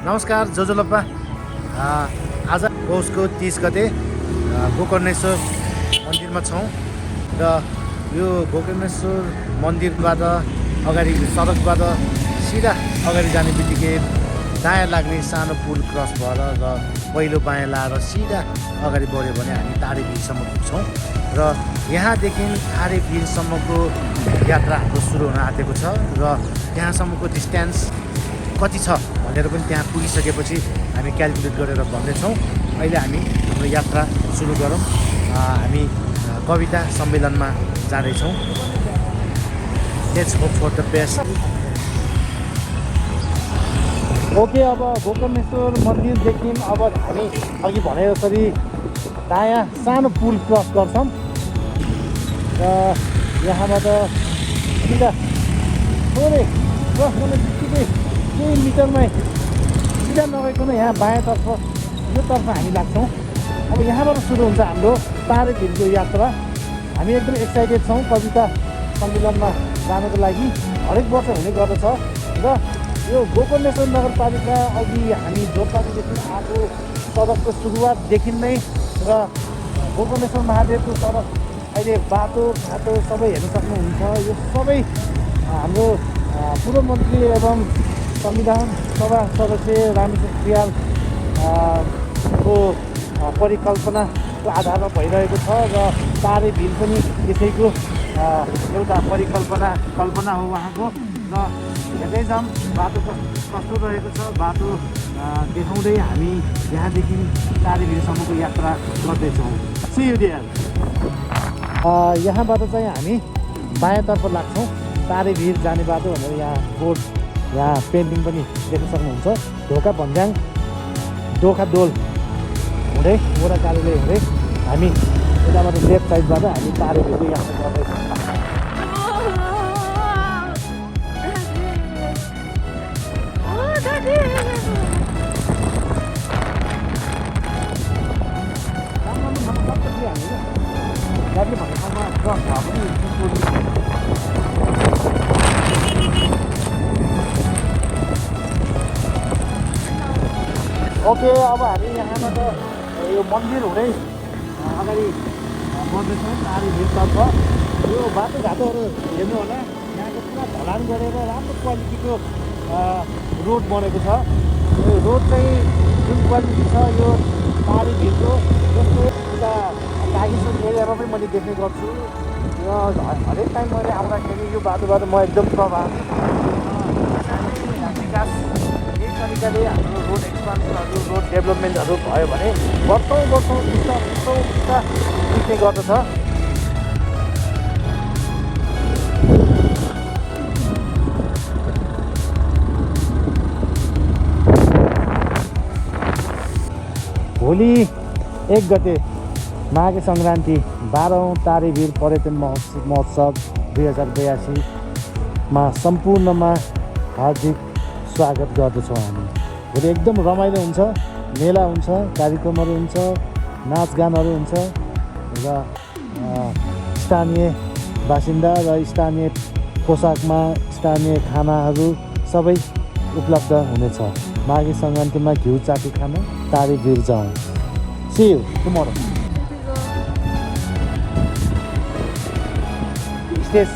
नमस्कार जोजोलप्पा। आज पौषको 30 गते गोकर्णेश्वर मन्दिरमा छौँ र यो गोकर्णेश्वर मन्दिरबाट अगाडि सडकबाट सिधा अगाडि जाने बित्तिकै दायाँ लाग्ने सानो पुल क्रस भएर र पहिलो बायाँ लाएर सिधा अगाडि बढ्यो भने हामी तारेभिरसम्म पुग्छौँ र यहाँदेखि तारेभिरसम्मको यात्रा हाम्रो सुरु हुन आँटेको छ र त्यहाँसम्मको डिस्टेन्स कति छ भनेर पनि त्यहाँ पुगिसकेपछि हामी क्यालकुलेट गरेर भन्दैछौँ। अहिले हामी हाम्रो यात्रा सुरु गरौँ। हामी कविता सम्मेलनमा जाँदैछौँ। Let's hope for the best. Okay, अब गोकर्णेश्वर मन्दिरदेखि अब हामी अघि भने जसरी दायाँ सानो पुल क्रस गर्छौँ र यहाँबाट सिधा थोरै क्रस गर्ने बित्तिकै केही मिटरमै सिधा नगइकन यहाँ बायाँतर्फ यो तर्फ हामी लाग्छौँ। अब यहाँबाट सुरु हुन्छ हाम्रो तारेभिरको यात्रा। हामी एकदम एक्साइटेड छौँ कविता सम्मेलनमा जानको लागि। हरेक वर्ष हुने गर्दछ र यो गोकर्णेश्वर नगरपालिका अघि हामी जोरपाटीदेखि आएको सडकको सुरुवातदेखि नै र गोकर्णेश्वर महादेवको सडक अहिले बाटो घाटो सबै हेर्न सक्नुहुन्छ। यो सबै हाम्रो पूर्व मन्त्री एवं संविधान सभा सदस्य रामेश्वर रियाल को परिकल्पनाको आधारमा भइरहेको छ र तारेभिर पनि त्यसैको एउटा कल्पना हो उहाँको। र हेर्दै जाऊँ बाटो कस्तो रहेको छ। बाटो देखाउँदै हामी यहाँदेखि तारेभिरसम्मको यात्रा गर्दैछौँ। See you there. यहाँबाट चाहिँ हामी बायाँतर्फ लाग्छौँ। तारेभिर जाने बाटो भनेर यहाँ बोर्ड यहाँ पेन्टिङ पनि देख्न सक्नुहुन्छ। ढोका भन्ज्याङ दोखा डोल हुँदै वडा कार्यालय हुँदै हामी यताबाट लेफ्ट साइडबाट हामी तारेभिरको यात्रा गर्दैछौँ। गाडीले भन्ने ठाउँमा क्रस भए पनि ओके, अब हामी यहाँबाट यो मन्दिर हुँदै अगाडि बढ्दैछौँ तारेभिरतर्फ। यो बाटोघाटोहरू हेर्नु होला, यहाँको पुरा ढलान गरेर राम्रो क्वालिटीको रोड बनेको छ। यो रोड चाहिँ जुन क्वालिटी छ यो तारेभिरको जस्तो उता कागेश्वर एरियामा पनि मैले देख्ने गर्छु र हरेक टाइम मैले आउँदाखेरि यो बाटोबाट म एकदम प्रभावित। विकास यही तरिकाले हाम्रो रोड एक्सपान्सनहरू रोड डेभलपमेन्टहरू भयो भने वर्षौँ बित्दा बित्ने गर्दछ। भोलि 1 गते माघे सङ्क्रान्ति 12औँ तारेभिर पर्यटन महोत्सव 2082मा सम्पूर्णमा हार्दिक स्वागत गर्दछौँ हामी। भोलि एकदम रमाइलो हुन्छ, मेला हुन्छ, कार्यक्रमहरू हुन्छ, नाचगानहरू हुन्छ र स्थानीय बासिन्दा र स्थानीय पोसाकमा स्थानीय खानाहरू सबै उपलब्ध हुनेछ। माघे सङ्क्रान्तिमा घिउ चाटी खान तारेभिर जाउँ। C you tomorrow. स्टेज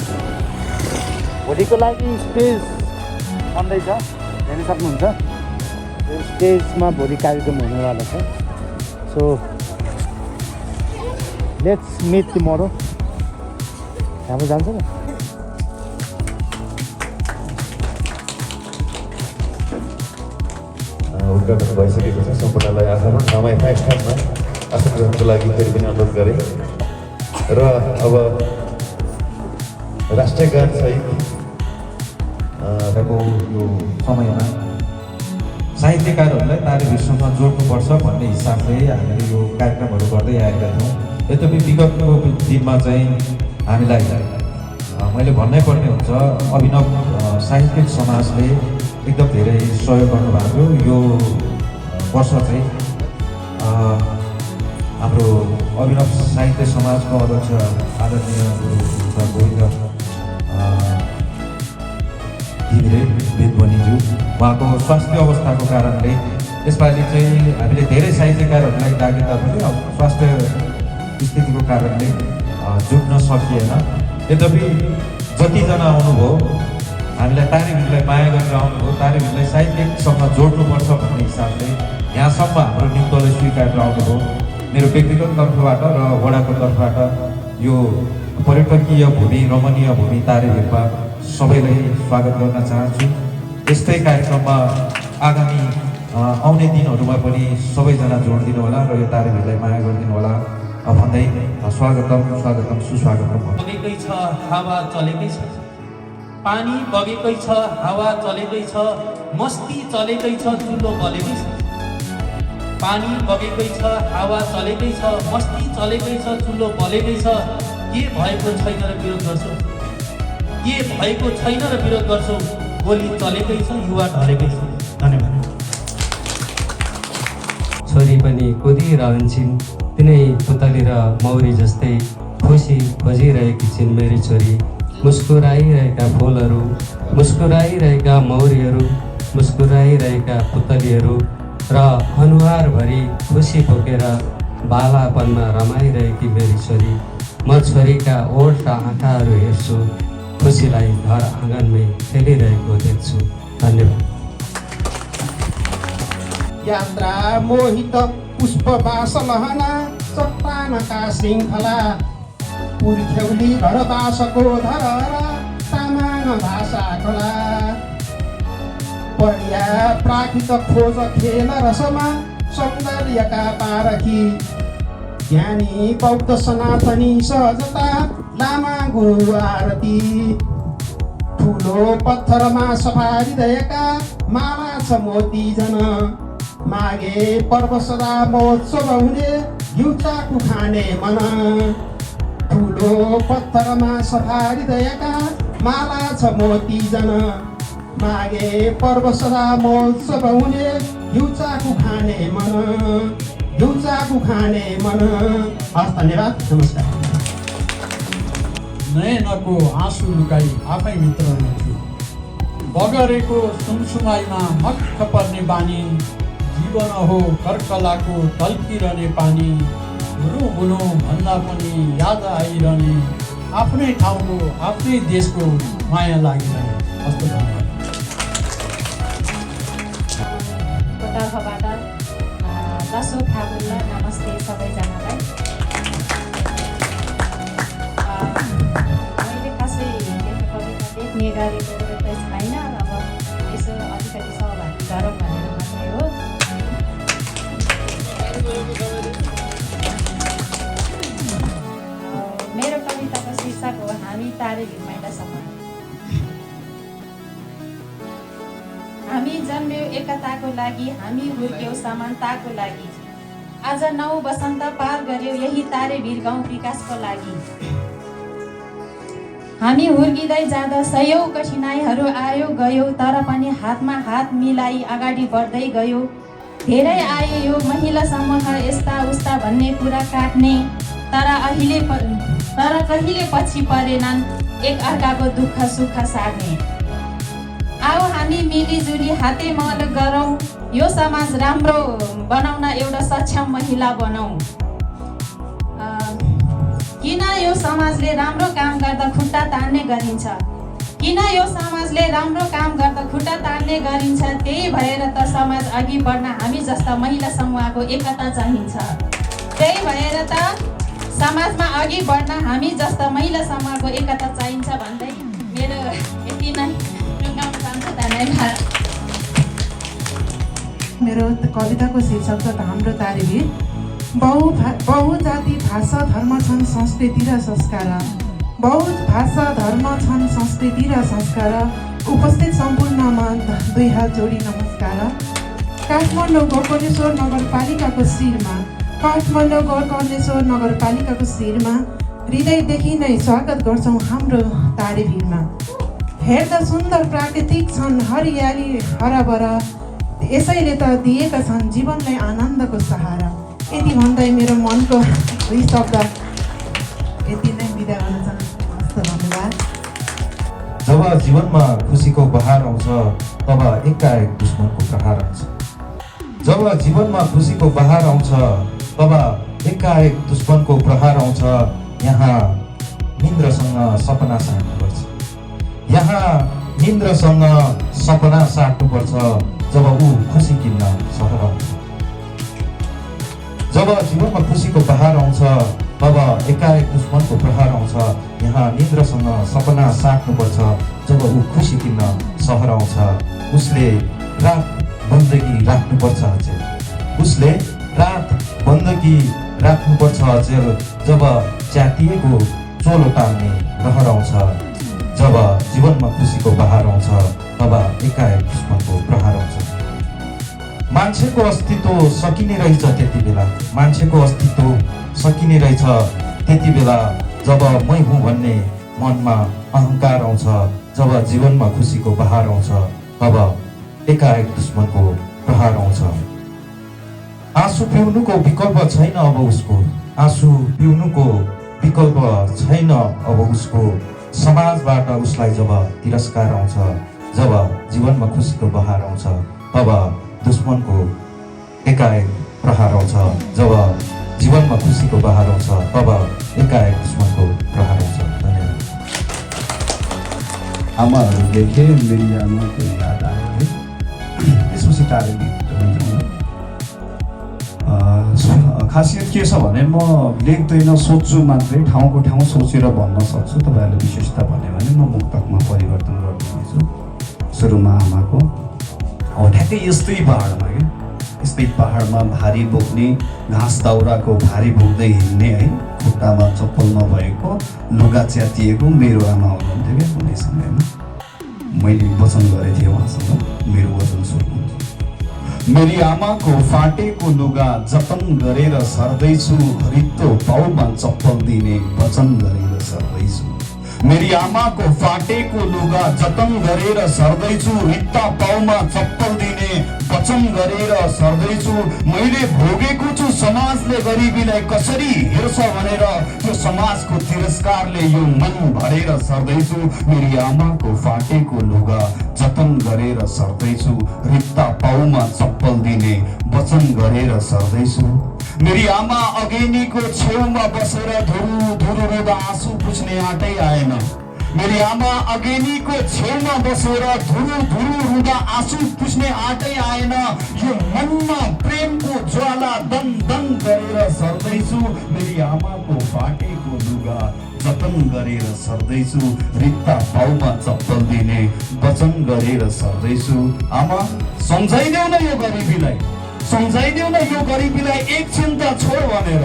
भोलिको लागि स्टेज बन्दैछ, हेर्न सक्नुहुन्छ। यो स्टेजमा भोलि कार्यक्रम हुनेवाला छ। So let's meet tomorrow. हाम्रो जान्छ न। उद्घाटन भइसकेको छ। सम्पूर्णलाई आशामा समय फाइस्टारमा आसन ग्रहणको लागि फेरि पनि अनुरोध गरेँ र अब राष्ट्रिय गान सहित यो समयमा साहित्यकारहरूलाई तारेभिरसँग जोड्नुपर्छ भन्ने हिसाबले हामीले यो कार्यक्रमहरू गर्दै आएका थियौँ। यद्यपि विगतको दिनमा चाहिँ हामीलाई मैले भन्नै पर्ने हुन्छ अभिनव साहित्यिक समाजले एकदम धेरै सहयोग गर्नुभएको थियो। यो वर्ष चाहिँ हाम्रो अभिनव साहित्य समाजको अध्यक्ष आदरणीय गुरु गोविन्द घिमिरे बेदबनीज्यू उहाँको स्वास्थ्य अवस्थाको कारणले यसपालि चाहिँ हामीले धेरै साहित्यकारहरूलाई डाके तापनि अब स्वास्थ्य स्थितिको कारणले जुट्न सकिएन। यद्यपि जतिजना आउनुभयो हामीलाई तारेभिरलाई माया गरेर आउनुभयो, तारेभिरलाई साहित्यसँग जोड्नुपर्छ भन्ने हिसाबले यहाँसम्म हाम्रो निम्तोलाई स्वीकारेर आउनुभयो। मेरो व्यक्तिगत तर्फबाट र वडाको तर्फबाट यो पर्यटकीय भूमि, रमणीय भूमि तारेभिरमा सबैलाई स्वागत गर्न चाहन्छु। यस्तै कार्यक्रममा आगामी आउने दिनहरूमा पनि सबैजना जोड दिनु होला र यो तारेभिरलाई माया गरिदिनु होला भन्दै स्वागतम स्वागतम सुस्वागतम। बगेकै छ हावा चलेकै छ, पानी बगेकै छ हावा चलेकै छ, मस्ती चलेकै छ चुलो बलेकै छ। पानी बगेकै छ हावा चलेकै छ, मस्ती चलेकै छ चुलो बलेकै छ। के भएको छैन र विरोध गर्छौ, के भएको छैन र विरोध गर्छौ, गोली चलेकै छ युवा ढलेकै छ। धन्यवाद। छोरी पनि कुदिरहन्छन् तिनै पुतली र मौरी जस्तै खुसी खोजिरहेकी छिन् मेरी छोरी। मुस्कुराइरहेका फुलहरू, मुस्कुराइरहेका मौरीहरू, मुस्कुराइरहेका पुतलीहरू र अनुहारभरि खुसी बोकेर बालापनमा रमाइरहेकी मेरी छोरी। म छोरीका ओठ र आँखाहरू हेर्छु, खुसीलाई घर आँगनमै खेलिरहेको देख्छु। धन्यवाद। यात्रा मोहित पुष्पवास लहना, चट्टानका श्रृङ्खला, पुर्ख्यौली घरबासको धरहरा, तामाङ भाषा खोला। पर्या प्राकृत खोज खेल रसमा, सौन्दर्यका पारखी, ज्ञानी बौद्ध सनातनी सहजता, लामा गुरु आरती। ठुलो पत्थरमा सफा हृदयका, माला छ मोती जन, मागे पर्व सदा महोत्सव हुने, युचाकु खाने मन। ठुलो पत्थरमा सफा हृदयका, माला छ मोती जन, मागे पर्व सदा महोत्सव हुने, युचाकु खाने मन, युचाकु खाने मन। हस्, धन्यवाद, नमस्कार। नयनको आँसु लुकाई आफै मित्र छु, बगरेको सुमसुमाइमा मक्ख पर्ने बानी, जीवन हो कर्कलाको तल्किरहने पानी, हुनु हुनु भन्दा पनि याद आइरहने, आफ्नै ठाउँको आफ्नै देशको माया लागिरहने। हस्त, धन्यवाद। तर्फबाट दशो फागुनलाई नमस्ते सबैजनालाई। मैले खासै कविता लेख्ने गरेको त छैन, अब यसो अलिकति सहभागी गरौँ भनेर मात्रै हो। मेरो कविताको शीर्षक हो हामी तारे भिरमाइलासम्म। हामी जन्म्यौ एकताको लागि, हामी हुर्क्यौ समानताको लागि। आज 9 वसन्त पार गर्यौ यही तारे भिर गाउँ विकासको लागि। हामी हुर्किँदै जाँदा सयौं कठिनाइहरू आयो गयो, तर पनि हातमा हात मिलाई अगाडि बढ्दै गयो। धेरै आए यो महिला समूह यस्ता उस्ता भन्ने कुरा काट्ने, तर कहिले पछि परेनन् एक अर्काको दुःख सुख सार्ने। आओ हामी मिलिजुली हातेमालो गरौँ, यो समाज राम्रो बनाउन एउटा सक्षम महिला बनाऊ। किन यो समाजले राम्रो काम गर्दा खुट्टा तान्ने गरिन्छ, किन यो समाजले राम्रो काम गर्दा खुट्टा तान्ने गरिन्छ। त्यही भएर त समाज अघि बढ्न हामी जस्ता महिला समूहको एकता चाहिन्छ। त्यही भएर त समाजमा अघि बढ्न हामी जस्ता महिला समूहको एकता चाहिन्छ भन्दै मेरो यति नै टुङ्गाउन चाहन्छु। धन्यवाद। मेरो कविताको शीर्षक छ हाम्रो तारे भिर। बहुजाति भाषा धर्म छन् संस्कृति र संस्कार, भाषा धर्म छन् संस्कृति र संस्कार। उपस्थित सम्पूर्णमा 2 हात जोडी नमस्कार। काठमाडौँ गोकर्णेश्वर नगरपालिकाको शिरमा, काठमाडौँ गोकर्णेश्वर नगरपालिकाको शिरमा हृदयदेखि नै स्वागत गर्छौँ हाम्रो तारे भिरमा। हेर्दा सुन्दर प्राकृतिक छन् हरियाली हराभरा, यसैले त दिएका छन् जीवनलाई आनन्दको सहारा। यति भन्दै मेरो मनको 2 शब्द यति नै बिदा गर्न चाहन्छु। धन्यवाद। जब जीवनमा खुसीको बहार आउँछ तब एकाएक दुश्मनको प्रहार आउँछ। जब जीवनमा खुसीको बहार आउँछ तब एकाएक दुश्मनको प्रहार आउँछ। यहाँ निन्द्रसँग सपना साट्नुपर्छ, यहाँ निन्द्रसँग सपना साट्नुपर्छ जब ऊ खुसी किन्न सहर आउँछ। जब जीवनमा खुसीको बहार आउँछ तब एकाएक दुश्मनको प्रहार आउँछ। यहाँ निन्द्रसँग सपना साट्नुपर्छ जब ऊ खुसी किन्न सहर आउँछ। उसले रात बन्दगी राख्नुपर्छ अचेल, उसले रात बन्दगी राख्नुपर्छ अचेल जब च्यातिएको चोलो टाल्ने रहर आउँछ। जब जीवनमा खुसीको बहार आउँछ तब एकाएक दुश्मनको प्रहार आउँछ। मान्छेको अस्तित्व सकिने रहेछ त्यति बेला, मान्छेको अस्तित्व सकिने रहेछ त्यति बेला जब मै हुँ भन्ने मनमा अहङ्कार आउँछ। जब जीवनमा खुसीको बहार आउँछ तब एकाएक दुश्मनको प्रहार आउँछ। आँसु पिउनुको विकल्प छैन अब उसको, आँसु पिउनुको विकल्प छैन अब उसको। समाजबाट उसलाई जब तिरस्कार आउँछ, जब जीवनमा खुसीको बहार आउँछ तब दुश्मनको एकाएक प्रहार आउँछ। जब जीवनमा खुसीको बहार आउँछ तब एकाएक दुश्मनको प्रहार आउँछ। धन्यवाद। आमाहरू देखे मेरी आमाको याद आयो है, त्यसपछि टाढो गीत खासियत के छ भने म लेख्दैन सोच्छु मात्रै, ठाउँको ठाउँ सोचेर भन्न सक्छु। तपाईँहरूले विशेषता भन्यो भने म मुक्तकमा परिवर्तन गरिदिनेछु। सुरुमा आमाको ठ्याक्कै यस्तै पहाडमा क्या, यस्तै पहाडमा भारी बोक्ने घाँस दाउराको भारी बोक्दै हिँड्ने है, खुट्टामा चप्पल नभएको लुगा च्यातिएको मेरो आमा हुनुहुन्थ्यो क्या। कुनै समयमा मैले वचन गरेको थिएँ उहाँसँग, मेरो वचन सुन्नुहुन्थ्यो। मेरी आमाको फाटेको लुगा जतन गरेर सर्दैछु, रित्तो पाउमा चप्पल दिने वचन गरेर सर्दैछु। मेरी आमाको फाटेको लुगा जतन गरेर सर्दैछु, रित्ता पाउमा चप्पल दिने वचन गरेर सर्दैछु। मैले भोगेको छु समाजले गरिबीलाई कसरी हेर्छ भनेर, त्यो समाजको तिरस्कारले यो मन भरेर सर्दैछु। मेरी आमाको फाटेको लुगा जतन गरेर सर्दैछु, रित्ता पाउमा चप्पल दिने वचन गरेर सर्दैछु। मेरी आमा अगेनीको छेउमा बसेर धुरु धुरु रुँदा आँसु पुछ्ने आँटै आएन। मेरी आमा अगेनीको छेउमा बसेर धुरु धुरु रुँदा आँसु पुछ्ने आँटै आएन। यो मनमा प्रेमको ज्वाला दन दन गरेर सर्दैछु। मेरी आमाको फाटेको लुगा जतन गरेर सर्दैछु, रित्ता पाउमा चप्पल दिने वचन गरेर सर्दैछु। आमा सम्झाइदेऊ न यो गरिबीलाई, सम्झाइदेऊ न यो गरिबीलाई एकछिन त छोड भनेर।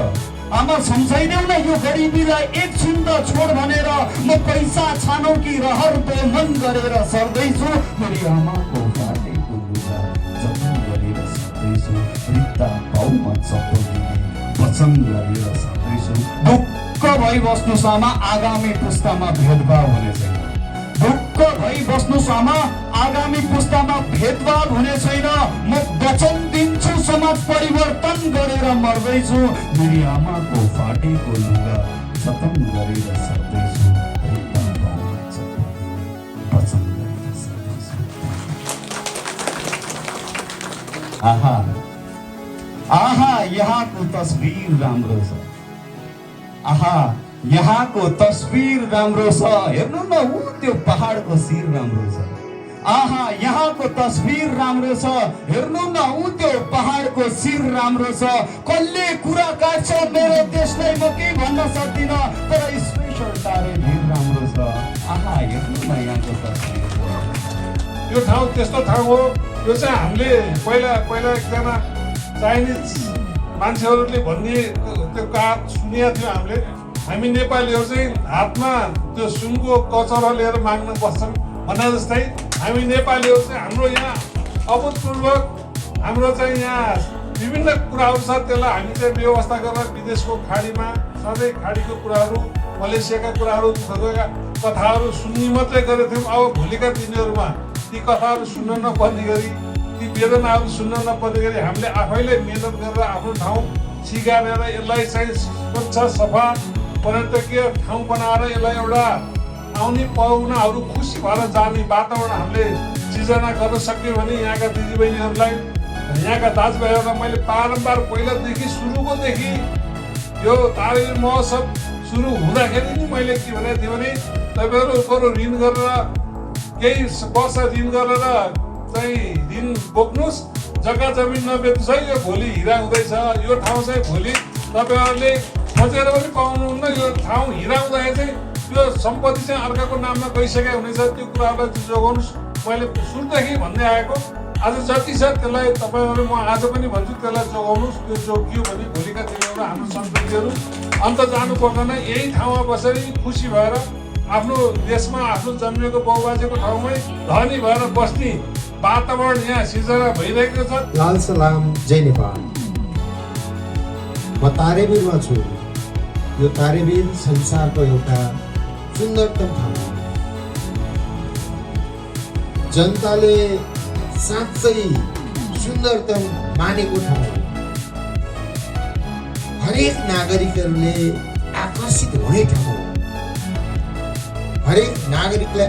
आमा सम्झाइदेऊ न यो गरिबीलाई एकछिन त छोड भनेर। म पैसा छानौ कि रहर त मन गरेर सर्दैछु। मेरी आमाको फाटेको लुगा जतन गरेर सर्दैछु, रित्ता पाउमा चप्पल दिने वचन गरेर सर्दैछु। ढुक्क भई बस्नुस् आमा, आगामी पुस्तामा भेदभाव हुने छैन। ढुक्क भई बस्नुस् आमा, आगामी पुस्तामा भेदभाव हुने छैन। म वचन दिन्छु समाज परिवर्तन गरेर मर्दैछु। मेरी आमाको फाटेको लुगा जतन गरेर सर्दैछु, रित्ता पाउमा चप्पल दिने वचन गरेर सर्दैछु। आहा आहा यहाँको तस्बिर राम्रो छ, आहा यहाँको तस्बिर राम्रो छ। हेर्नु न ऊ त्यो पहाडको शिर राम्रो छ। आहा यहाँको तस्बिर राम्रो छ, हेर्नु न ऊ त्यो पहाडको शिर राम्रो छ। कसले कुरा काट्छ मेरो देशलाई म केही भन्न सक्दिनँ, तर स्पेसल तारे भिर राम्रो छ। आहा हेर्नु न यहाँको तस्बिर। यो ठाउँ त्यस्तो ठाउँ हो, यो चाहिँ हामीले पहिला एकजना चाइनिज मान्छेहरूले भन्ने त्यो कहावत सुनेको थियो हामीले। हामी नेपालीहरू चाहिँ हातमा त्यो सुनको कचौरा लिएर माग्न बस्छन् भने जस्तै हामी नेपालीहरू चाहिँ हाम्रो यहाँ अभूतपूर्वक हाम्रो चाहिँ यहाँ विभिन्न कुराहरू छ, त्यसलाई हामी चाहिँ व्यवस्था गरेर विदेशको खाडीमा सधैँ खाडीको कुराहरू, मलेसियाका कुराहरू, दुःखका कथाहरू सुन्ने मात्रै गरेको थियौँ। अब भोलिका दिनहरूमा ती कथाहरू सुन्न नपर्ने गरी, ती वेदनाहरू सुन्न नपर्ने गरी हामीले आफैले मेहनत गरेर आफ्नो ठाउँ सिगारेर यसलाई चाहिँ स्वच्छ सफा पर्यटकीय ठाउँ बनाएर यसलाई एउटा आउने पाहुनाहरू खुसी भएर जाने वातावरण हामीले सिर्जना गर्न सक्यौँ भने यहाँका दिदीबहिनीहरूलाई यहाँका दाजुभाइहरूलाई मैले बारम्बार पहिलादेखि सुरुकोदेखि यो तारेबिर महोत्सव सुरु हुँदाखेरि नि मैले के भनेको थिएँ भने तपाईँहरू बरु ऋण गरेर केही वर्ष ऋण गरेर चाहिँ ऋण बोक्नुहोस्, जग्गा जमिन नबेच्नुहोस् है, यो भोलि हिरा हुँदैछ, यो ठाउँ चाहिँ भोलि तपाईँहरूले खोजेर पनि पाउनुहुन्न। यो ठाउँ हिरा हुँदाखेरि चाहिँ त्यो सम्पत्ति चाहिँ अर्काको नाममा गइसकेको हुनेछ, त्यो कुराहरूलाई चाहिँ जोगाउनुहोस्। मैले सुरुदेखि भन्दै आएको, आज जति छ त्यसलाई तपाईँहरू म आज पनि भन्छु त्यसलाई जोगाउनुहोस्। त्यो जोगियो भने भोलिका दिनहरू हाम्रो सन्ततिहरू अन्त जानु पर्दैन, यही ठाउँमा बसेर खुसी भएर आफ्नो देशमा आफ्नो जन्मेको बाउबाजेको ठाउँमै धनी भएर बस्ने वातावरण यहाँ सिर्जना भइरहेको छ। लाल सलाम, जय नेपाल। म तारेबिरमा छु। यो तारेबिर संसारको एउटा सुन्दरतम ठाउँ हो। जनताले साँच्चै सुन्दरतम मानेको ठाउँ हो। हरेक नागरिकहरूले आकर्षित हुने ठाउँ हो। हरेक नागरिकलाई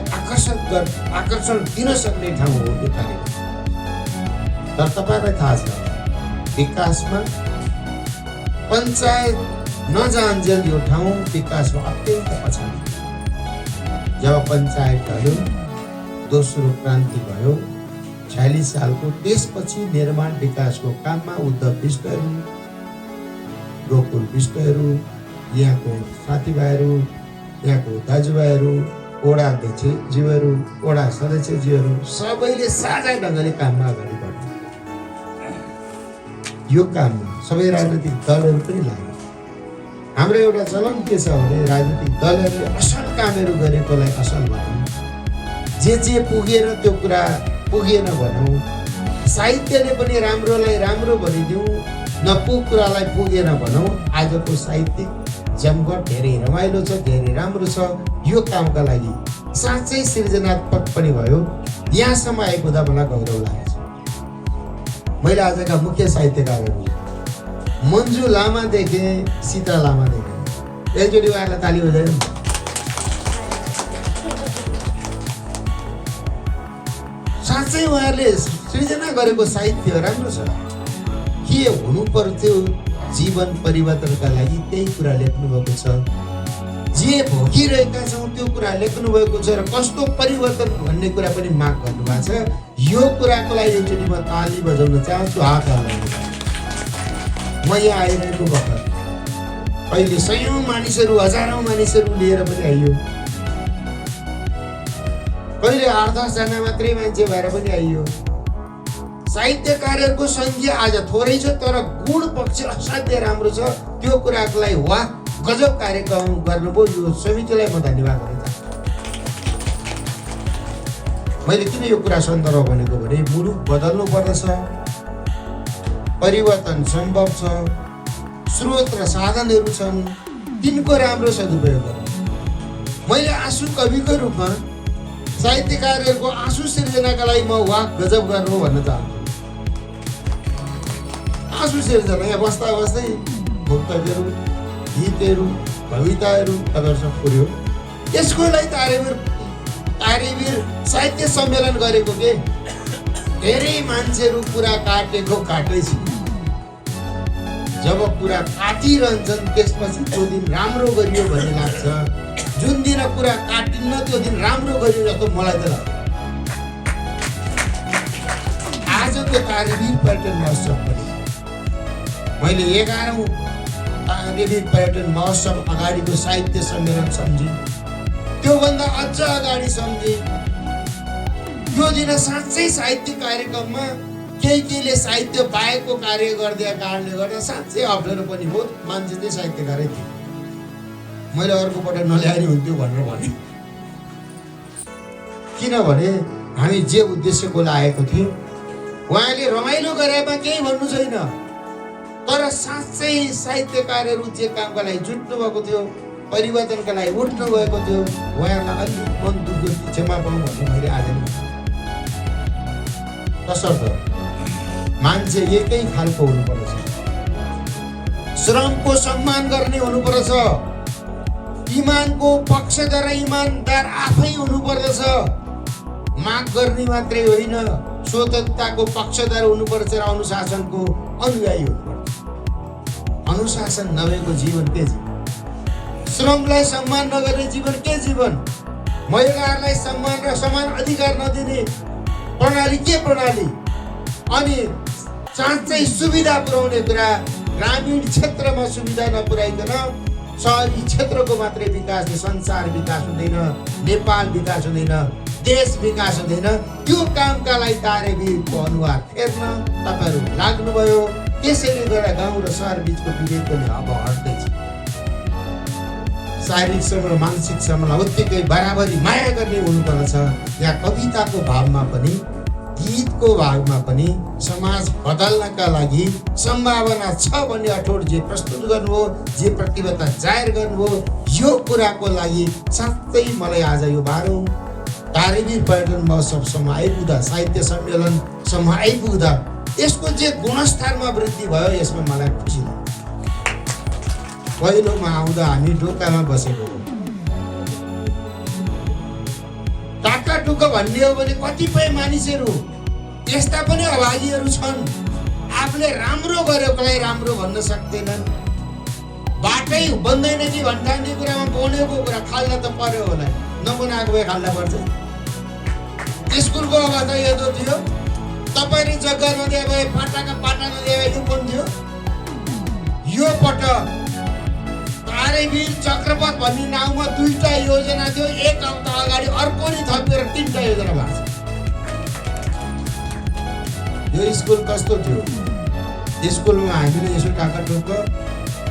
आकर्षण दिन सक्ने ठाउँ हो यो तारेबिर। तर तपाईँलाई थाहा छ, विकासमा पञ्चायत नजान्जेल यो ठाउँ विकासमा अत्यन्त पछाडि। जब पञ्चायत भयो, दोस्रो क्रान्ति भयो 46 सालको, त्यसपछि निर्माण विकासको काममा उद्धव विष्टहरू, गोकुल विष्टहरू, यहाँको साथीभाइहरू, यहाँको दाजुभाइहरू, वडा अध्यक्षज्यूहरू, वडा सदस्यज्यूहरू सबैले साझा ढङ्गले काममा अगाडि बढ्यो। यो काममा सबै राजनीतिक दलहरू पनि लाग्यो। हाम्रो एउटा चलन के छ भने राजनीतिक दलहरूले असल कामहरू गरेकोलाई असल भनौँ, जे पुगेन त्यो कुरा पुगेन भनौँ, साहित्यले पनि राम्रोलाई राम्रो भनिदिउँ, नपुग कुरालाई पुगेन भनौँ। आजको साहित्यिक जमघट धेरै रमाइलो छ, धेरै राम्रो छ। यो कामका लागि साँच्चै सृजनात्मक पनि भयो। यहाँसम्म आइपुग्दा मलाई गौरव लागेको छ। मैले आजका मुख्य साहित्यकारहरू मन्जु लामा देखेँ, सीता लामा देखेँ। एकचोटि उहाँहरूलाई ताली बजाएर साँच्चै उहाँहरूले सृजना गरेको साहित्य राम्रो छ। के हुनु पर्थ्यो जीवन परिवर्तनका लागि त्यही कुरा लेख्नु भएको छ। जे भोगिरहेका छौँ त्यो कुरा लेख्नु भएको छ र कस्तो परिवर्तन भन्ने कुरा पनि माग गर्नुभएको छ। यो कुराको लागि एकचोटि म ताली बजाउन चाहन्छु, हात हल्लाउन चाहन्छु। म यहाँ आइरहेको बखत अहिले सयौँ मानिसहरू, हजारौँ मानिसहरू लिएर पनि आइयो, कहिले 8-10 जना मात्रै मान्छे भएर पनि आइयो। साहित्यकारहरूको सङ्ख्या आज थोरै छ, तर गुण पक्ष असाध्यै राम्रो छ। त्यो कुराको लागि वाह, गजब कार्यक्रम गर्नुभयो। यो समितिलाई म धन्यवाद गर्न चाहन्छु। मैले किन यो कुरा सन्दर्भ भनेको भने मुलुक बदल्नु पर्दछ, परिवर्तन सम्भव छ, स्रोत र साधनहरू छन्, तिनको राम्रो सदुपयोग गर्नु। मैले आँसु कविको रूपमा साहित्यकारहरूको आँसु सिर्जनाका लागि म वाह गजब गर्नु भन्न चाहन्छु। आँसु सिर्जना यहाँ बस्दा बस्दै वक्तव्यहरू, गीतहरू, कविताहरू तपाईँहरूसँग पुर्यो। यसको लागि तारेबिर साहित्य सम्मेलन गरेको के धेरै मान्छेहरू कुरा काटेको काटेपछि जब कुरा काटिरहन्छन् त्यसपछि त्यो दिन राम्रो गरियो भन्ने लाग्छ। जुन दिन कुरा काटिन्न त्यो दिन राम्रो गरियो जस्तो मलाई त लाग्छ। आजको तारेबिर पर्यटन महोत्सव पनि मैले 11औं तारेबिर पर्यटन महोत्सव अगाडिको साहित्य सम्मेलन सम्झेँ, त्योभन्दा अझ अगाडि सम्झेँ। यो दिन साँच्चै साहित्य कार्यक्रममा केहीले साहित्य बाहेकको कार्य गरिदिएको कारणले गर्दा साँच्चै अप्ठ्यारो पनि बहुत मान्छे चाहिँ साहित्यकारै थिए। मैले अर्कोपल्ट नल्याए हुन्थ्यो भनेर भने, किनभने हामी जे उद्देश्यको लागेको थियौँ उहाँले रमाइलो गरेमा केही भन्नु छैन, तर साँच्चै साहित्यकारहरू जे कामका लागि जुट्नु भएको थियो, परिवर्तनका लागि उठ्नु गएको थियो, उहाँहरूलाई अलिक मन दुःख क्षमा पाऊँ भन्ने मैले आज नि। तसर्थ मान्छे एकै खालको हुनुपर्छ, श्रमको सम्मान गर्ने हुनुपर्छ। इमानको पक्षधर इमानदार आफै हुनुपर्दछ। माग गर्ने मात्रै होइन, स्वतन्त्रताको पक्षधर हुनुपर्छ र अनुशासनको अनुयायी हुनुपर्छ। अनुशासन नभएको जीवन के जीवन? श्रमलाई सम्मान नगर्ने जीवन के जीवन? महिलाहरूलाई सम्मान र समान अधिकार नदिने प्रणाली के प्रणाली? अनि साँच्चै सुविधा पुर्याउने कुरा, ग्रामीण क्षेत्रमा सुविधा नपुर्याइकन सहरी क्षेत्रको मात्रै विकासले संसार विकास हुँदैन, नेपाल विकास हुँदैन, देश विकास हुँदैन। त्यो कामका लागि तारेवीरको अनुहार फेर्न तपाईँहरू लाग्नुभयो। त्यसैले गर्दा गाउँ र सहर बिचको विभेद पनि अब हट्दैछ। शारीरिक श्रम र मानसिक श्रमलाई उत्तिकै बराबरी माया गर्ने हुनुपर्छ। यहाँ कविताको भावमा पनि, गीतको भागमा पनि समाज बदल्नका लागि सम्भावना छ भन्ने अठोट जे प्रस्तुत गर्नुभयो, जे प्रतिबद्धता जाहेर गर्नुभयो, यो कुराको लागि साँच्चै मलाई आज यो 12औं तारेवीर पर्यटन महोत्सवसम्म आइपुग्दा, साहित्य सम्मेलनसम्म आइपुग्दा यसको जे गुणस्तरमा वृद्धि भयो, यसमा मलाई खुसी लाग्यो। पहिलोमा आउँदा हामी ढोकामा बसेको हो। टाकाटुक भन्ने हो भने कतिपय मानिसहरू यस्ता पनि अभागीहरू छन्, आफूले राम्रो गरेकोलाई राम्रो भन्न सक्दैनन्। बाटै बन्दैन कि भन्ने कुरामा बनेको कुरा खाल्दा त पर्यो होला, नबनाएको भए खाल्दा पर्छ। स्कुलको अवस्था यस्तो थियो, तपाईँले जग्गा नदिए भए, पाटाका पाटा नदिए भए यो बन्थ्यो। यो पटक तारेवीर चक्रपथ भन्ने नाउँमा 2टा योजना थियो। एक हप्ता अगाडि अर्को नि थपेर 3टा योजना भएको छ। यो स्कुल कस्तो थियो? स्कुलमा हामीले यसो टाकाटुक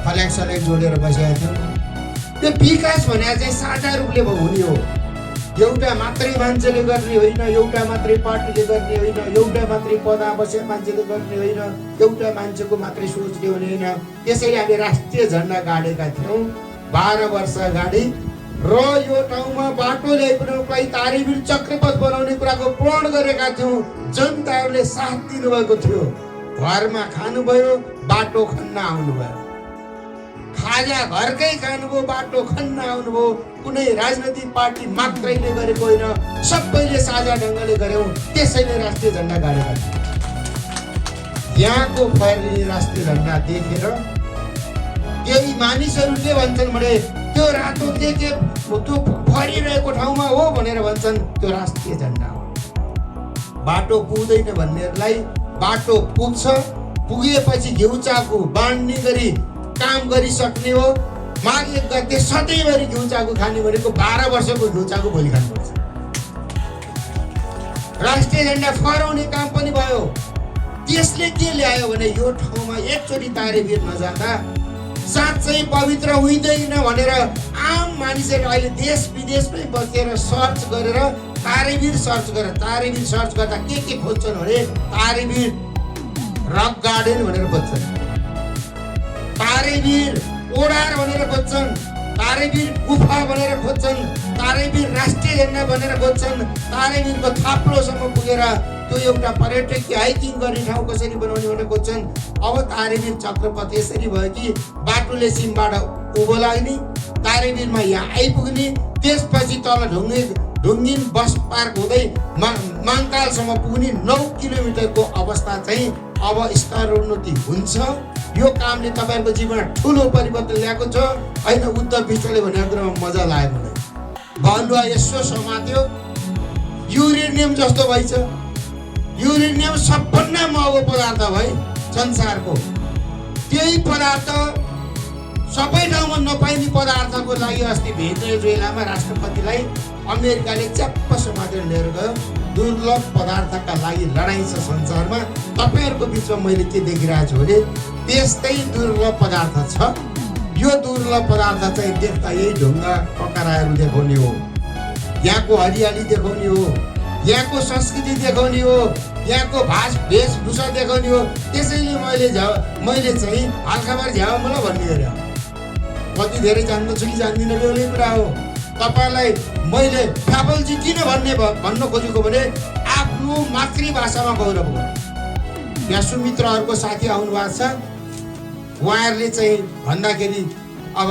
फल्याक सल्याक जोडेर बसेका थियौँ। त्यो विकास भने चाहिँ साझा रूपले हुने हो। एउटा मात्रै मान्छेले गर्ने होइन, एउटा मात्रै पार्टीले गर्ने होइन, एउटा मात्रै पदमा बसेका मान्छेले गर्ने होइन, एउटा मान्छेको मात्रै सोचले हुने होइन। त्यसैले हामी राष्ट्रिय झन्डा गाडेका थियौँ 12 वर्ष अगाडि र यो ठाउँमा बाटो ल्याइपुर्याउनको लागि तारेवीर चक्रपथ बनाउने कुराको प्रण गरेका थियौँ। जनताहरूले साथ दिनुभएको थियो। घरमा खानुभयो, बाटो खन्न आउनुभयो। खाजा घरकै खानुभयो, बाटो खन्न आउनुभयो। कुनै राजनैतिक पार्टी मात्रैले गरेको होइन, सबैले साझा ढङ्गले गर्यौँ। त्यसैले राष्ट्रिय झन्डा गाडेका थियौँ। यहाँको फैलिने राष्ट्रिय झन्डा देखेर केही मानिसहरू के भन्छन् भने त्यो रातो देखे त्यो फरिरहेको ठाउँमा हो भनेर भन्छन् त्यो राष्ट्रिय झन्डा हो। बाटो पुग्दैन भन्नेहरूलाई बाटो पुग्छ, पुगेपछि घिउचाकु बाँड्ने गरी काम गरिसक्ने हो। माघ 1 गते सधैँभरि घिउचाकु खाने भनेको 12 वर्षको घिउचाकु भोलि खानुपर्छ। राष्ट्रिय झन्डा फहराउने काम पनि भयो। त्यसले के ल्यायो भने यो ठाउँमा एकचोटि तारेवीर नजाँदा साँच्चै पवित्र हुँदैन भनेर आम मानिसहरू अहिले देश विदेशमै बसेर सर्च गरेर तारेवीर सर्च गरेर तारेवीर सर्च गर्दा के खोज्छन् भने तारेवीर रक गार्डन भनेर खोज्छन्, तारेवीर ओडार भनेर खोज्छन्, तारेवीर गुफा भनेर खोज्छन्, तारेवीर राष्ट्रिय झन्डा भनेर खोज्छन्। तारेवीरको थाप्लोसम्म पुगेर त्यो एउटा पर्यटकीय हाइकिङ गर्ने ठाउँ कसरी बनाउने भनेर खोज्छन्। अब तारेवीर चक्रपथ यसरी भयो कि बाटोले सिमबाट उँभो लाग्ने, तारेवीरमा यहाँ आइपुग्ने, त्यसपछि तल ढुङ्गिन बस पार्क हुँदै माङकालसम्म पुग्ने 9 किलोमिटरको अवस्था चाहिँ अब स्तरोन्नति हुन्छ। यो कामले तपाईँहरूको जीवनमा ठुलो परिवर्तन ल्याएको छ। होइन उद्धव विष्टले भनेको कुरामा मजा लाग्यो मलाई। भलुवा यसो समात्यो, युरेनियम जस्तो भइछ। युरेनियम सबभन्दा महँगो पदार्थ भयो संसारको। त्यही पदार्थ सबै ठाउँमा नपाइने पदार्थको लागि अस्ति भेनेजुएलामा राष्ट्रपतिलाई अमेरिकाले च्याप्प समातेर लिएर गयो। दुर्लभ पदार्थका लागि लडाइँ छ संसारमा। तपाईँहरूको बिचमा मैले के देखिरहेको छु भने त्यस्तै दुर्लभ पदार्थ छ। यो दुर्लभ पदार्थ चाहिँ देख्दा यही ढुङ्गा पकाराहरू देखाउने हो, यहाँको हरियाली देखाउने हो, यहाँको संस्कृति देखाउने हो, यहाँको वेशभूषा देखाउने हो। त्यसैले मैले चाहिँ हालखबर झ्याउमला भन्ने गरेँ। कति धेरै जान्दछु कि जान्दिनँ बेग्लै कुरा हो। तपाईँलाई मैले फ्याबलजी किन भन्न खोजेको भने आफ्नो मातृभाषामा गौरव गर्नु। यहाँ सुमित्रहरूको साथी आउनु भएको छ, उहाँहरूले चाहिँ भन्दाखेरि अब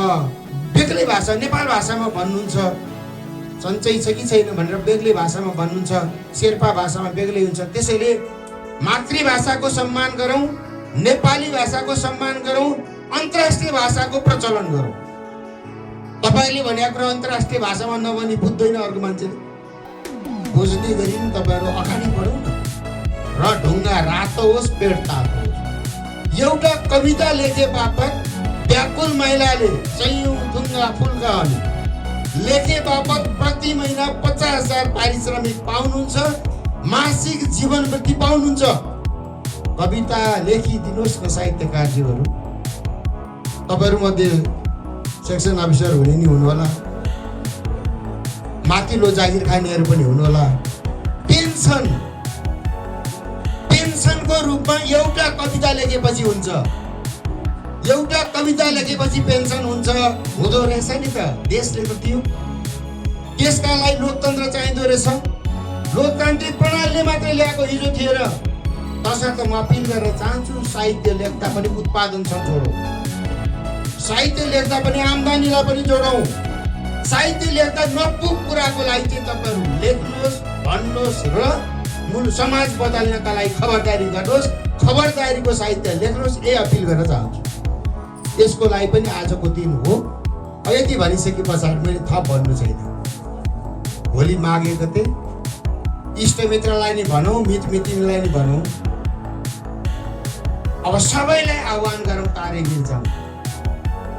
बेग्लै भाषा नेपाल भाषामा भन्नुहुन्छ सन्चै छ कि छैन भनेर बेग्लै भाषामा भन्नुहुन्छ, शेर्पा भाषामा बेग्लै हुन्छ। त्यसैले मातृभाषाको सम्मान गरौँ, नेपाली भाषाको सम्मान गरौँ, अन्तर्राष्ट्रिय भाषाको प्रचलन गरौँ। तपाईँले भनेको कुरा अन्तर्राष्ट्रिय भाषामा नभनी बुझ्दैन अर्को मान्छेले, बुझ्दै गरी तपाईँहरू अगाडि बढौँ न। र ढुङ्गा रातो होस् पेट तातो होस्। एउटा कविता लेखे बापत व्याकुल महिलाले सयौं ढुङ्गा फुल्का अनि लेखे बापत प्रति महिना 50,000 पारिश्रमिक पाउनुहुन्छ, मासिक जीवन वृत्ति पाउनुहुन्छ। कविता लेखिदिनुहोस् न साहित्यकारज्यूहरू। तपाईँहरू मध्ये सेक्सन अफिसर हुने नि हुनुहोला, माथिल्लो जागिर खानेहरू पनि हुनुहोला। पेन्सनको रूपमा एउटा कविता लेखेपछि हुन्छ, एउटा कविता लेखेपछि पेन्सन हुन्छ हुँदो रहेछ नि त। देशले त दियो, त्यसका लागि लोकतन्त्र चाहिँदो रहेछ। लोकतान्त्रिक प्रणालीले मात्रै ल्याएको हिजो थिएन। तसर्थ म अपिल गर्न चाहन्छु, साहित्य लेख्दा पनि उत्पादन छ जोडौँ, साहित्य लेख्दा पनि आम्दानीलाई पनि जोडौँ। साहित्य लेख्दा नपुग कुराको लागि चाहिँ तपाईँहरू लेख्नुहोस्, भन्नुहोस् र मूल समाज बदल्नका लागि खबरदारी गर्नुहोस्। खबरदारीको साहित्य लेख्नुहोस्, यही अपिल गर्न चाहन्छु। त्यसको लागि पनि आजको दिन हो। यति भनिसके पछाडि मैले थप भन्नु छैन। भोलि माघे गते इष्टमित्रलाई नि भनौँ, मित्रमित्रलाई नि भनौँ, अब सबैलाई आह्वान गरौँ, तारेगिर जाउँ।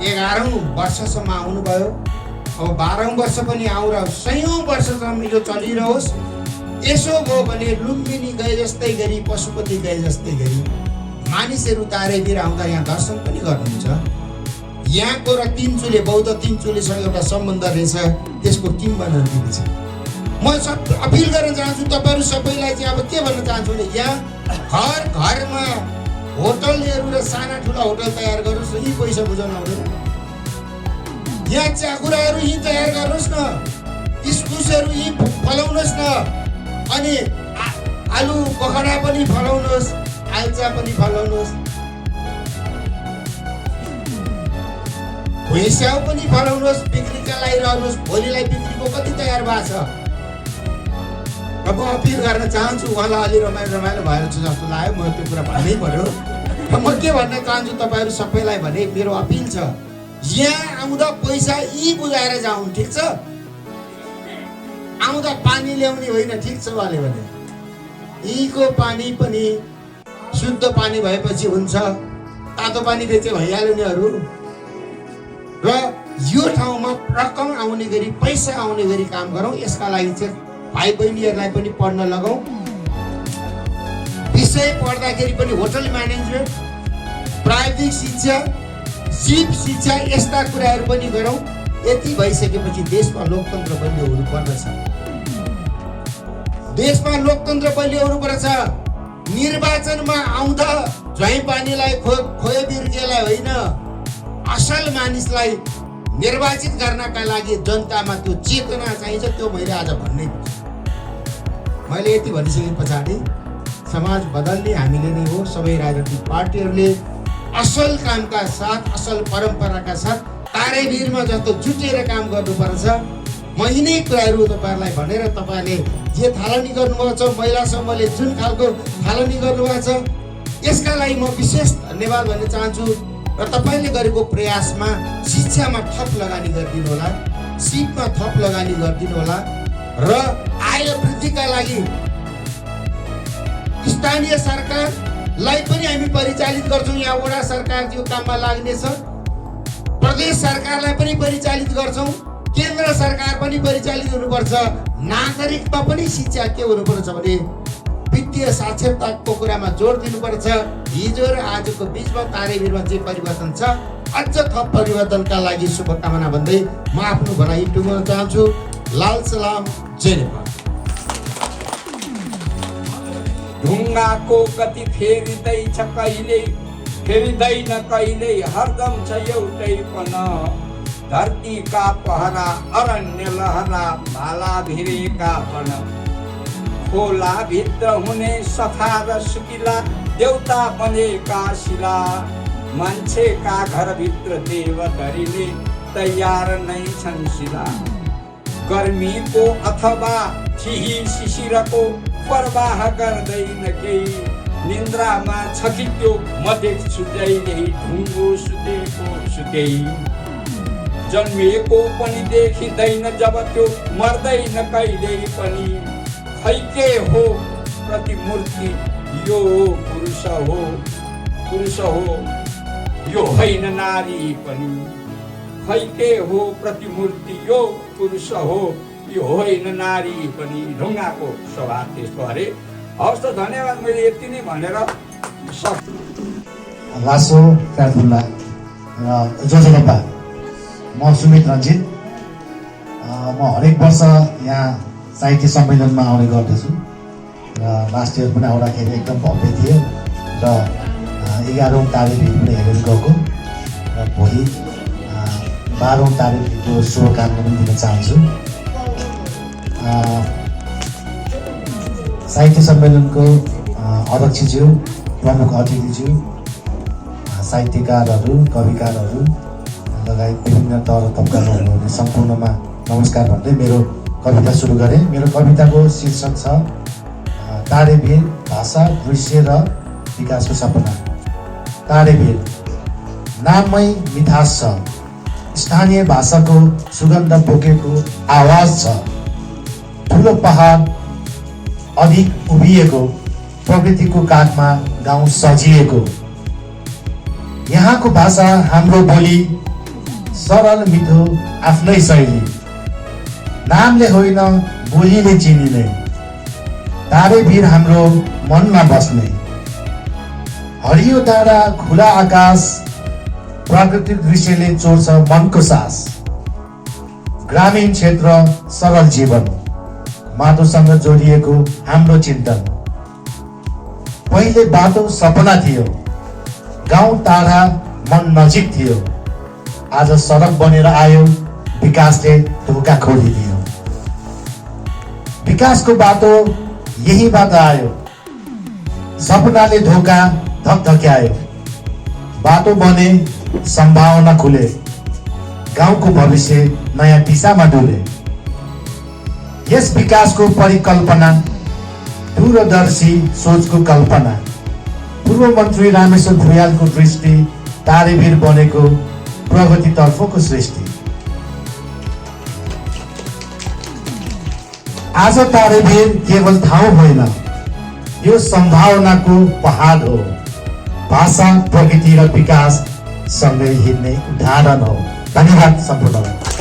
11औं वर्षसम्म आउनुभयो, अब 12औं वर्ष पनि आउँ र 100औं वर्षसम्म यो चलिरहोस्। यसो भयो भने लुम्बिनी गए जस्तै गरी, पशुपति गए जस्तै गरी मानिसहरू तारेगिर आउँदा यहाँ दर्शन पनि गर्नुहुन्छ। यहाँको र तिनचुले बौद्ध तिनचुलेसँग एउटा सम्बन्ध रहेछ, त्यसको किम्बदन्ती छ। म अपिल गर्न चाहन्छु तपाईँहरू सबैलाई चाहिँ। अब के भन्न चाहन्छु भने यहाँ घर घरमा होटलहरू र साना ठुला होटल तयार गर्नुहोस् न, यी पैसा बुझाउनु आउँदैन। यहाँ चाकुराहरू यी तयार गर्नुहोस् न, इस्कुसहरू यी फलाउनुहोस् न, अनि आलु पखडा पनि फलाउनुहोस्, आल्चा पनि फलाउनुहोस्, भुइँस्याउ पनि फलाउनुहोस्, बिक्रीका लागि रहनुहोस्। भोलिलाई बिक्रीको कति तयार भएको छ। अब अपिल गर्न चाहन्छु, उहाँलाई अलि रमाइलो भएर छ जस्तो लाग्यो। म त्यो कुरा भन्नै पर्यो। म के भन्न चाहन्छु तपाईँहरू सबैलाई भने, मेरो अपिल छ, यहाँ आउँदा पैसा यी बुझाएर जाउँ, ठिक छ? आउँदा पानी ल्याउने होइन, ठिक छ उहाँले भने। यीको पानी पनि शुद्ध पानी भएपछि हुन्छ, तातो पानी बेचे भइहाल्यो नि अरू। र यो ठाउँमा रकम आउने गरी, पैसा आउने गरी काम गरौँ। यसका लागि चाहिँ भाइ बहिनीहरूलाई पनि पढ्न लगाउँ। विषय पढ्दाखेरि पनि होटल म्यानेजमेन्ट, प्राविधिक शिक्षा, जीव शिक्षा, यस्ता कुराहरू पनि गरौँ। यति भइसकेपछि देशमा लोकतन्त्र बलियो हुनुपर्दछ। देशमा लोकतन्त्र बलियो हुनुपर्छ। निर्वाचनमा आउँदा ज्वाइँ पानीलाई खोए बिर्केलाई होइन, असल मानिसलाई निर्वाचित गर्नका लागि जनतामा त्यो चेतना चाहिन्छ। त्यो मैले आज भन्नै पर्छ। मैले यति भनिसके पछाडि समाज बदल्ने हामीले नै हो। सबै राजनीतिक पार्टीहरूले असल कामका साथ, असल परम्पराका साथ तारेभिरमा जस्तो जुटेर काम गर्नुपर्छ। म यिनै कुराहरू तपाईँहरूलाई भनेर, तपाईँले जे थालनी गर्नुभएको छ, महिला समूहले जुन खालको थालनी गर्नुभएको छ, यसका लागि म विशेष धन्यवाद भन्न चाहन्छु। र तपाईँले गरेको प्रयासमा शिक्षामा थप लगानी गरिदिनु होला, सिपमा थप लगानी गरिदिनु होला। र आय वृद्धिका लागि स्थानीय सरकारलाई पनि हामी परिचालित गर्छौँ। यहाँ वडा सरकार त्यो काममा लाग्नेछ, प्रदेश सरकारलाई पनि परिचालित गर्छौँ, केन्द्र सरकार पनि परिचालित हुनुपर्छ। नागरिकमा पनि शिक्षा के हुनुपर्छ भने वित्तीय साक्षरताको कुरामा जोड दिनुपर्छ। हिजो र आजको बिचमा तारेभिरमा जे परिवर्तन छ, अझ थप परिवर्तनका लागि शुभकामना भन्दै म आफ्नो भनाइ टुङ्गाउन चाहन्छु। लाल सलाम, जय नेपाल। ढुङ्गाको गति फेरिँदैछ कहिले, फेरिँदैन कहिले, हरदम छ एउटैपन। धरतीका पहरा, अरण्य लहरा, भाला भिरेका वन। खोला भित्र हुने सफा र सुकिला, देउता बनेका शिला। मान्छेका घरभित्र देवधरीले तयार नै छन् सिला। गर्मीको अथवा ठिही शिशिरको प्रवाह गर्दैन केही। निन्द्रामा छ कि त्यो म देख्छु जहिले ढुङ्गो सुतेको सुतेई। जन्मिएको पनि देखिँदैन जब त्यो मर्दैन कहिल्यै पनि। खै के हो प्रतिमूर्ति यो पुरुष हो यो होइन नारी पनि। खै के हो प्रतिमूर्ति यो पुरुष हो यो होइन नारी पनि। ढुङ्गाको स्वभाव त्यस्तो अरे। हवस् त धन्यवाद। मैले यति नै भनेर लासो काठबुल्ला र जोजोलपा। म सुमित रञ्जित। म हरेक वर्ष यहाँ साहित्य सम्मेलनमा आउने गर्दछु र लास्ट इयर पनि आउँदाखेरि एकदम भव्य थियो र 11औं तारिक पनि हेरेर गएको र भोलि 12औं तारिकको शुभकामना पनि दिन चाहन्छु। साहित्य सम्मेलनको अध्यक्षज्यू, प्रमुख अतिथिज्यू, साहित्यकारहरू, कविकारहरू लगायत विभिन्न तह तब्कामा हुनुहुने सम्पूर्णमा नमस्कार भन्दै मेरो कविता सुरु गरेँ। मेरो कविताको शीर्षक छ तारेभिर भाषा, दृश्य र विकासको सपना। तारेभिर नाममै मिठास छ, स्थानीय भाषाको सुगन्ध बोकेको आवाज छ। ठुलो पहाड अधिक उभिएको, प्रकृतिको काखमा गाउँ सजिएको। यहाँको भाषा हाम्रो बोली, सरल मिठो आफ्नै शैली। नामले होइन बोलीले चिनिने। तारेभिर हाम्रो मनमा बस्ने। हरियो डाँडा, खुला आकाश, प्राकृतिक दृश्यले चोर्छ मनको सास। ग्रामीण क्षेत्र, सरल जीवन, माटोसँग जोडिएको हाम्रो चिन्तन। पहिले बाटो सपना थियो, गाउँ टाढा मन नजिक थियो। आज सडक बनेर आयो, विकासले ढोका खोलिदियो। विकासको बाटो यहीबाट आयो, सपनाले ढोका धकधक्यायो। बाटो बने, सम्भावना खुले, गाउँको भविष्य नयाँ दिशामा डुले। यस विकासको परिकल्पना, दूरदर्शी सोचको कल्पना। पूर्व मन्त्री रामेश्वर भुयालको दृष्टि, तारेभिर बनेको प्रगतितर्फको सृष्टि। आज तारेभिर केवल ठाउँ होइन, यो सम्भावनाको पहाड हो। भाषा, प्रकृति र विकास सँगै हिँड्ने उदाहरण हो। धन्यवाद सम्पूर्णलाई।